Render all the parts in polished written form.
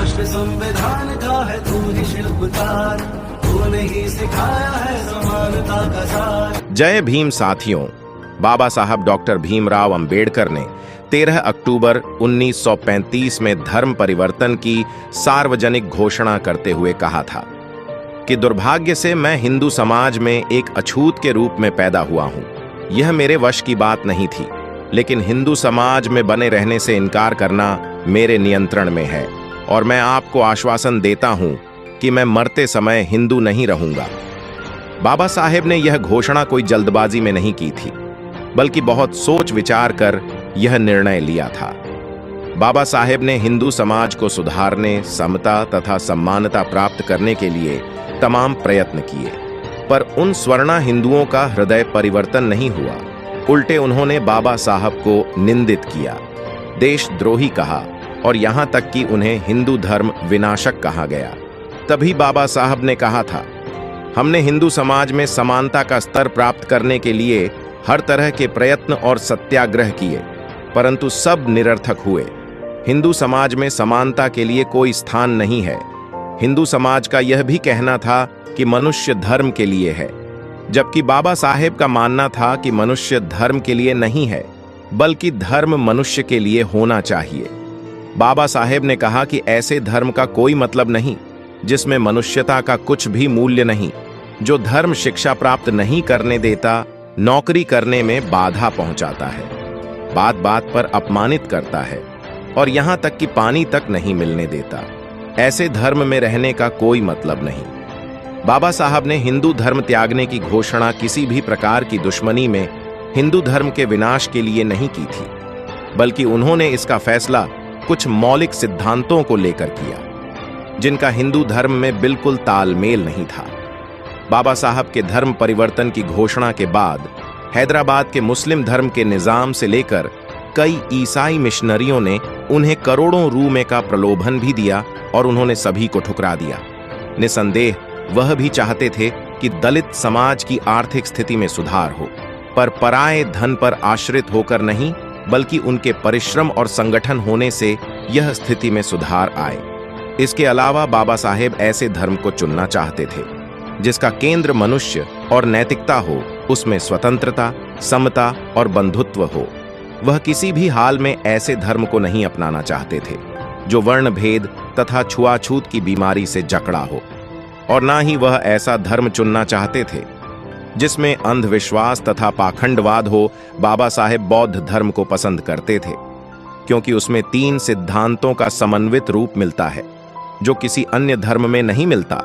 राष्ट्र संविधान का है तू ही शिल्पकार, तूने ही सिखाया है समानता का सार। जय भीम साथियों, बाबा साहब डॉक्टर भीमराव अंबेडकर ने 13 अक्टूबर 1935 में धर्म परिवर्तन की सार्वजनिक घोषणा करते हुए कहा था कि दुर्भाग्य से मैं हिंदू समाज में एक अछूत के रूप में पैदा हुआ हूं। यह मेरे वश की बात नहीं थी, लेकिन हिंदू समाज में बने रहने से इनकार करना मेरे नियंत्रण में है और मैं आपको आश्वासन देता हूं कि मैं मरते समय हिंदू नहीं रहूंगा। बाबा साहेब ने यह घोषणा कोई जल्दबाजी में नहीं की थी, बल्कि बहुत सोच विचार कर यह निर्णय लिया था। बाबा साहेब ने हिंदू समाज को सुधारने, समता तथा सम्मानता प्राप्त करने के लिए तमाम प्रयत्न किए, पर उन स्वर्णा हिंदुओं का हृदय परिवर्तन नहीं हुआ। उल्टे उन्होंने बाबा साहब को निंदित किया, देशद्रोही कहा और यहां तक कि उन्हें हिंदू धर्म विनाशक कहा गया। तभी बाबा साहब ने कहा था, हमने हिंदू समाज में समानता का स्तर प्राप्त करने के लिए हर तरह के प्रयत्न और सत्याग्रह किए, परंतु सब निरर्थक हुए। हिंदू समाज में समानता के लिए कोई स्थान नहीं है। हिंदू समाज का यह भी कहना था कि मनुष्य धर्म के लिए है, जबकि बाबा साहेब का मानना था कि मनुष्य धर्म के लिए नहीं है, बल्कि धर्म मनुष्य के लिए होना चाहिए। बाबा साहेब ने कहा कि ऐसे धर्म का कोई मतलब नहीं जिसमें मनुष्यता का कुछ भी मूल्य नहीं, जो धर्म शिक्षा प्राप्त नहीं करने देता, नौकरी करने में बाधा पहुंचाता है, बात बात पर अपमानित करता है और यहां तक कि पानी तक नहीं मिलने देता। ऐसे धर्म में रहने का कोई मतलब नहीं। बाबा साहब ने हिंदू धर्म त्यागने की घोषणा किसी भी प्रकार की दुश्मनी में हिंदू धर्म के विनाश के लिए नहीं की थी, बल्कि उन्होंने इसका फैसला कुछ मौलिक सिद्धांतों को लेकर किया, जिनका हिंदू धर्म में बिल्कुल तालमेल नहीं था। बाबा साहब के धर्म परिवर्तन की घोषणा के बाद हैदराबाद के मुस्लिम धर्म के निजाम से लेकर कई ईसाई मिशनरियों ने उन्हें करोड़ों रूपए का प्रलोभन भी दिया और उन्होंने सभी को ठुकरा दिया। निसंदेह वह भी चाहते थे कि दलित समाज की आर्थिक स्थिति में सुधार हो, पर पराये धन पर आश्रित होकर नहीं, बल्कि उनके परिश्रम और संगठन होने से यह स्थिति में सुधार आए। इसके अलावा बाबा साहेब ऐसे धर्म को चुनना चाहते थे जिसका केंद्र मनुष्य और नैतिकता हो, उसमें स्वतंत्रता, समता और बंधुत्व हो। वह किसी भी हाल में ऐसे धर्म को नहीं अपनाना चाहते थे जो वर्ण भेद तथा छुआछूत की बीमारी से जकड़ा हो, और ना ही वह ऐसा धर्म चुनना चाहते थे जिसमें अंधविश्वास तथा पाखंडवाद हो। बाबा साहेब बौद्ध धर्म को पसंद करते थे, क्योंकि उसमें 3 सिद्धांतों का समन्वित रूप मिलता है जो किसी अन्य धर्म में नहीं मिलता।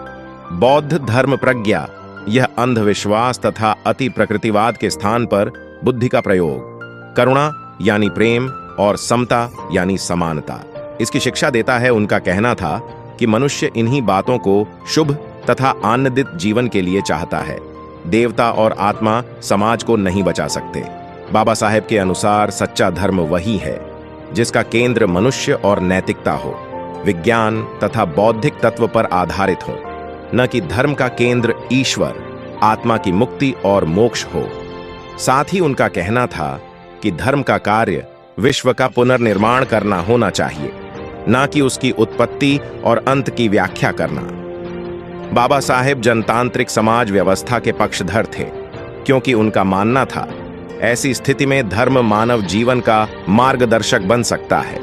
बौद्ध धर्म प्रज्ञा, यह अंधविश्वास तथा अति प्रकृतिवाद के स्थान पर बुद्धि का प्रयोग, करुणा यानी प्रेम और समता यानी समानता, इसकी शिक्षा देता है। उनका कहना था कि मनुष्य इन्हीं बातों को शुभ तथा आनंदित जीवन के लिए चाहता है। देवता और आत्मा समाज को नहीं बचा सकते। बाबा साहेब के अनुसार सच्चा धर्म वही है जिसका केंद्र मनुष्य और नैतिकता हो, विज्ञान तथा बौद्धिक तत्व पर आधारित हो, न कि धर्म का केंद्र ईश्वर, आत्मा की मुक्ति और मोक्ष हो। साथ ही उनका कहना था कि धर्म का कार्य विश्व का पुनर्निर्माण करना होना चाहिए, ना कि उसकी उत्पत्ति और अंत की व्याख्या करना। बाबा साहेब जनतांत्रिक समाज व्यवस्था के पक्षधर थे, क्योंकि उनका मानना था ऐसी स्थिति में धर्म मानव जीवन का मार्गदर्शक बन सकता है।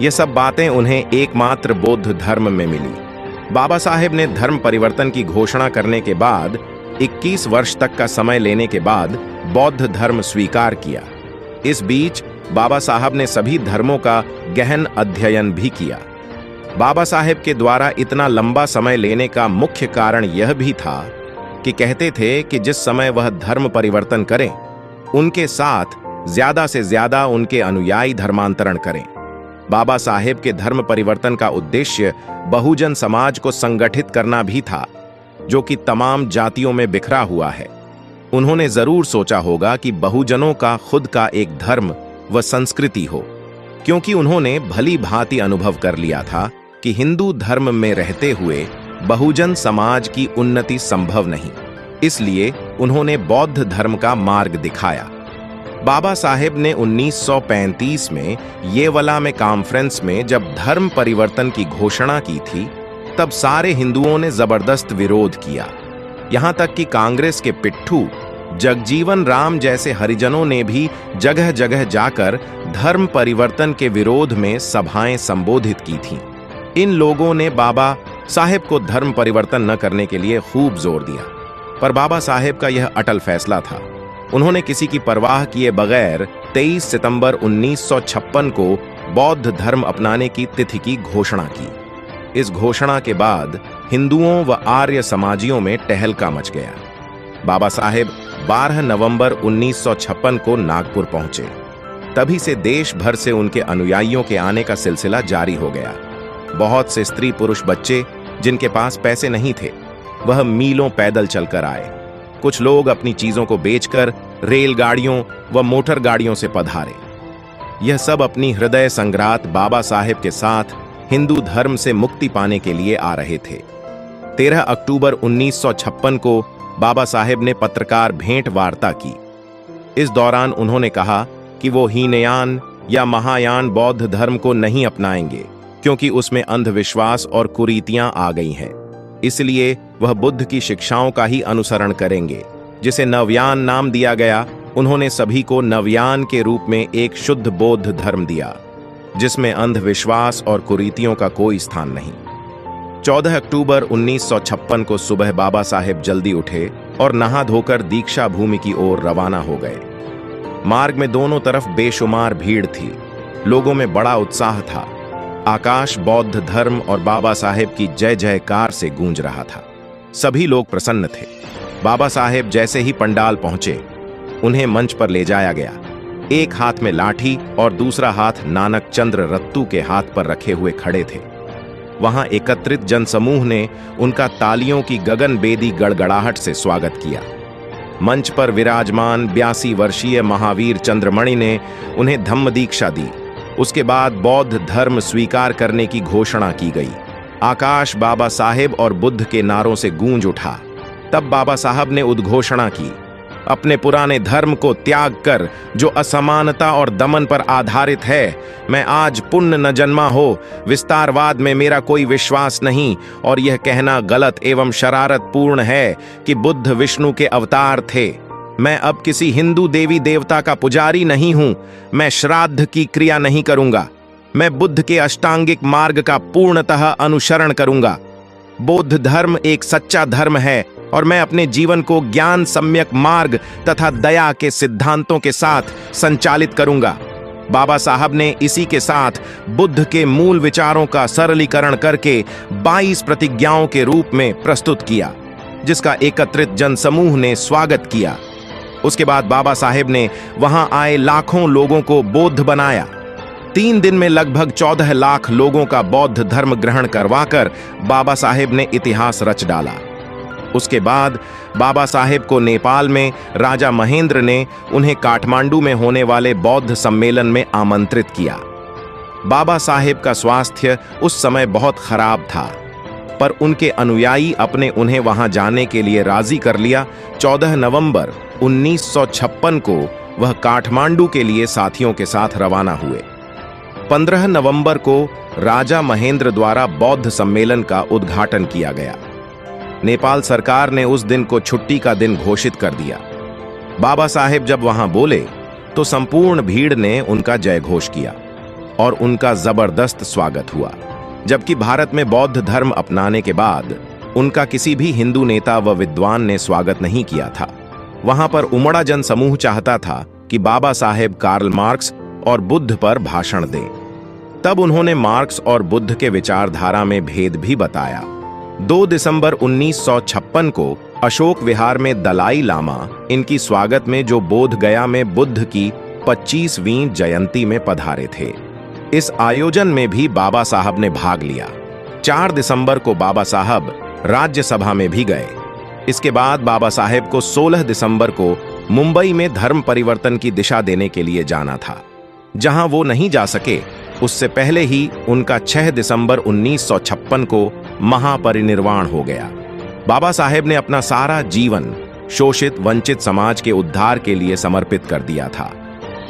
ये सब बातें उन्हें एकमात्र बौद्ध धर्म में मिली। बाबा साहेब ने धर्म परिवर्तन की घोषणा करने के बाद 21 वर्ष तक का समय लेने के बाद बौद्ध धर्म स्वीकार किया। इस बीच बाबा साहब ने सभी धर्मों का गहन अध्ययन भी किया। बाबा साहेब के द्वारा इतना लंबा समय लेने का मुख्य कारण यह भी था कि कहते थे कि जिस समय वह धर्म परिवर्तन करें, उनके साथ ज्यादा से ज्यादा उनके अनुयायी धर्मांतरण करें। बाबा साहेब के धर्म परिवर्तन का उद्देश्य बहुजन समाज को संगठित करना भी था, जो कि तमाम जातियों में बिखरा हुआ है। उन्होंने जरूर सोचा होगा कि बहुजनों का खुद का एक धर्म व संस्कृति हो, क्योंकि उन्होंने भली भांति अनुभव कर लिया था कि हिंदू धर्म में रहते हुए बहुजन समाज की उन्नति संभव नहीं। इसलिए उन्होंने बौद्ध धर्म का मार्ग दिखाया। बाबा साहेब ने 1935 में येवला में कॉन्फ्रेंस में जब धर्म परिवर्तन की घोषणा की थी, तब सारे हिंदुओं ने जबरदस्त विरोध किया। यहां तक कि कांग्रेस के पिट्ठू जगजीवन राम जैसे हरिजनों ने भी जगह जगह जाकर धर्म परिवर्तन के विरोध में सभाएं संबोधित की थीं। इन लोगों ने बाबा साहेब को धर्म परिवर्तन न करने के लिए खूब जोर दिया, पर बाबा साहेब का यह अटल फैसला था। उन्होंने किसी की परवाह किए बगैर 23 सितंबर 1956 को बौद्ध धर्म अपनाने की तिथि की घोषणा की। इस घोषणा के बाद हिंदुओं व आर्य समाजियों में टहलका मच गया। बाबा साहेब 12 नवंबर 1956 को नागपुर पहुंचे। तभी से देश भर से उनके अनुयायियों के आने का सिलसिला जारी हो गया। बहुत से स्त्री पुरुष बच्चे जिनके पास पैसे नहीं थे, वह मीलों पैदल चलकर आए। कुछ लोग अपनी चीजों को बेचकर रेलगाड़ियों व मोटर गाड़ियों से पधारे। यह सब अपनी हृदय संग्रात बाबा साहेब के साथ हिंदू धर्म से मुक्ति पाने के लिए आ रहे थे। 13 अक्टूबर 1956 को बाबा साहेब ने पत्रकार भेंट वार्ता की। इस दौरान उन्होंने कहा कि वो हीनयान या महायान बौद्ध धर्म को नहीं अपनाएंगे, क्योंकि उसमें अंधविश्वास और कुरीतियां आ गई हैं। इसलिए वह बुद्ध की शिक्षाओं का ही अनुसरण करेंगे, जिसे नवयान नाम दिया गया। उन्होंने सभी को नवयान के रूप में एक शुद्ध बौद्ध धर्म दिया, जिसमें अंधविश्वास और कुरीतियों का कोई स्थान नहीं। 14 अक्टूबर 1956 को सुबह बाबा साहेब जल्दी उठे और नहा धोकर दीक्षा भूमि की ओर रवाना हो गए। मार्ग में दोनों तरफ बेशुमार भीड़ थी। लोगों में बड़ा उत्साह था। आकाश बौद्ध धर्म और बाबा साहेब की जय जयकार से गूंज रहा था। सभी लोग प्रसन्न थे। बाबा साहेब जैसे ही पंडाल पहुंचे, उन्हें मंच पर ले जाया गया। एक हाथ में लाठी और दूसरा हाथ नानक चंद्र रत्तू के हाथ पर रखे हुए खड़े थे। वहां एकत्रित जनसमूह ने उनका तालियों की गगनभेदी गड़गड़ाहट से स्वागत किया। मंच पर विराजमान 82 वर्षीय महावीर चंद्रमणि ने उन्हें धम्म दीक्षा दी। उसके बाद बौद्ध धर्म स्वीकार करने की घोषणा की गई। आकाश बाबा साहेब और बुद्ध के नारों से गूंज उठा। तब बाबा साहब ने उद्घोषणा की, अपने पुराने धर्म को त्याग कर, जो असमानता और दमन पर आधारित है, मैं आज पुण्य न जन्मा हो, विस्तारवाद में मेरा कोई विश्वास नहीं, और यह कहना गलत एवं शरारतपूर्ण है कि बुद्ध विष्णु के अवतार थे। मैं अब किसी हिंदू देवी देवता का पुजारी नहीं हूं। मैं श्राद्ध की क्रिया नहीं करूंगा। मैं बुद्ध के अष्टांगिक मार्ग का पूर्णतः अनुसरण करूंगा। बौद्ध धर्म एक सच्चा धर्म है और मैं अपने जीवन को ज्ञान सम्यक मार्ग तथा दया के सिद्धांतों के साथ संचालित करूंगा। बाबा साहब ने इसी के साथ बुद्ध के मूल विचारों का सरलीकरण करके 22 प्रतिज्ञाओं के रूप में प्रस्तुत किया, जिसका एकत्रित जनसमूह ने स्वागत किया। उसके बाद बाबा साहेब ने वहां आए लाखों लोगों को बौद्ध बनाया। 3 दिन में लगभग 14 लाख लोगों का बौद्ध धर्म ग्रहण करवाकर बाबा साहेब ने इतिहास रच डाला। उसके बाद बाबा साहेब को नेपाल में राजा महेंद्र ने उन्हें काठमांडू में होने वाले बौद्ध सम्मेलन में आमंत्रित किया। बाबा साहेब का स्वास्थ्य उस समय बहुत खराब था, पर उनके अनुयायी अपने उन्हें वहां जाने के लिए राजी कर लिया। 14 नवंबर 1956 को वह काठमांडू के लिए साथियों के साथ रवाना हुए। 15 नवंबर को राजा महेंद्र द्वारा बौद्ध सम्मेलन का उद्घाटन किया गया। नेपाल सरकार ने उस दिन को छुट्टी का दिन घोषित कर दिया। बाबा साहेब जब वहां बोले तो संपूर्ण भीड़ ने उनका जय घोष किया और उनका जबरदस्त स्वागत हुआ। जबकि भारत में बौद्ध धर्म अपनाने के बाद उनका किसी भी हिंदू नेता व विद्वान ने स्वागत नहीं किया था। वहां पर उमड़ा जन समूह चाहता था कि बाबा साहेब कार्ल मार्क्स और बुद्ध पर भाषण दें। तब उन्होंने मार्क्स और बुद्ध के विचारधारा में भेद भी बताया। 2 दिसंबर 1956 को अशोक विहार में दलाई लामा इनकी स्वागत में, जो बोध गया में बुद्ध की 25वीं जयंती में पधारे थे, इस आयोजन में भी बाबा साहब ने भाग लिया। 4 दिसंबर को बाबा साहब राज्यसभा में भी गए। इसके बाद बाबा साहेब को 16 दिसंबर को मुंबई में धर्म परिवर्तन की दिशा देने के लिए जाना था। जहां वो नहीं जा सके, उससे पहले ही उनका 6 दिसंबर 1956 को महापरिनिर्वाण हो गया। बाबा साहेब ने अपना सारा जीवन शोषित वंचित समाज के उद्धार के लिए समर्पित कर दिया था।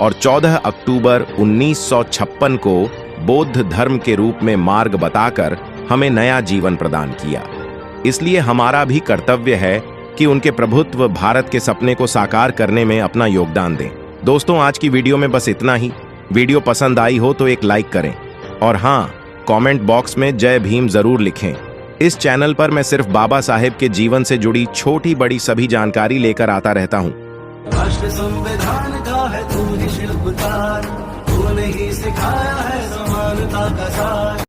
और 14 अक्टूबर 1956 को बौद्ध धर्म के रूप में मार्ग बताकर हमें नया जीवन प्रदान किया। इसलिए हमारा भी कर्तव्य है कि उनके प्रभुत्व भारत के सपने को साकार करने में अपना योगदान दें। दोस्तों, आज की वीडियो में बस इतना ही। वीडियो पसंद आई हो तो एक लाइक करें और हाँ, कमेंट बॉक्स में जय भीम जरूर लिखें। इस चैनल पर मैं सिर्फ बाबा साहेब के जीवन से जुड़ी छोटी बड़ी सभी जानकारी लेकर आता रहता हूँ। राष्ट्र संविधान का है तू ही शिल्पकार, तूने ही सिखाया है समानता का सार।